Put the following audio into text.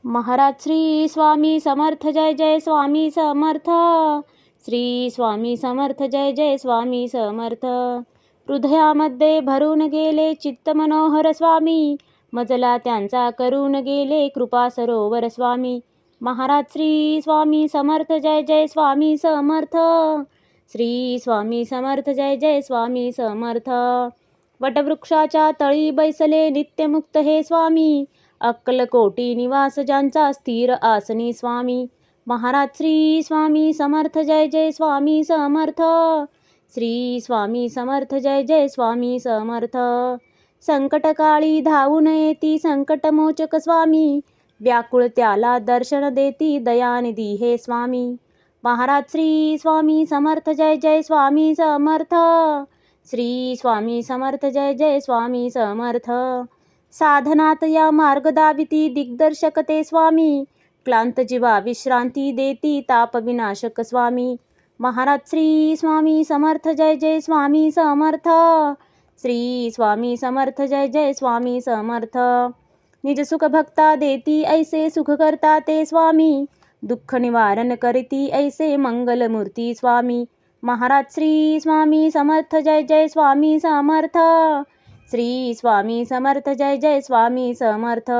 महाराज श्री स्वामी समर्थ, जय जय स्वामी समर्थ. श्री स्वामी समर्थ, जय जय स्वामी समर्थ. हृदयामध्ये भरून गेले चित्त मनोहर स्वामी, मजला त्यांचा करून गेले कृपा सरोवर स्वामी. महाराज श्री स्वामी समर्थ, जय जय स्वामी समर्थ. श्री स्वामी समर्थ, जय जय स्वामी समर्थ. वटवृक्षाच्या तळी बैसले नित्यमुक्त हे स्वामी, अक्कलकोटी निवास ज्यांचा स्थिर आसनी स्वामी. महाराज श्री स्वामी समर्थ, जय जय स्वामी समर्थ. श्री स्वामी समर्थ, जय जय स्वामी समर्थ. संकटकाळी धावून येती संकटमोचक स्वामी, व्याकुळ त्याला दर्शन देती दयानिधी हे स्वामी. महाराज श्री स्वामी समर्थ, जय जय स्वामी समर्थ. श्री स्वामी समर्थ, जय जय स्वामी समर्थ. साधनात या मार्ग दाविती दिग्दर्शक ते स्वामी, क्लांत जीवा विश्रांती देती ताप विनाशक स्वामी. महाराज श्री स्वामी समर्थ, जय जय स्वामी समर्थ. श्री स्वामी समर्थ, जय जय स्वामी समर्थ. निज सुख भक्ता देती ऐसे सुख करता ते स्वामी, दुःख निवारण करती ऐसे मंगलमूर्ती स्वामी. महाराज श्री स्वामी समर्थ, जय जय स्वामी समर्थ. श्री स्वामी समर्थ, जय जय स्वामी समर्थ.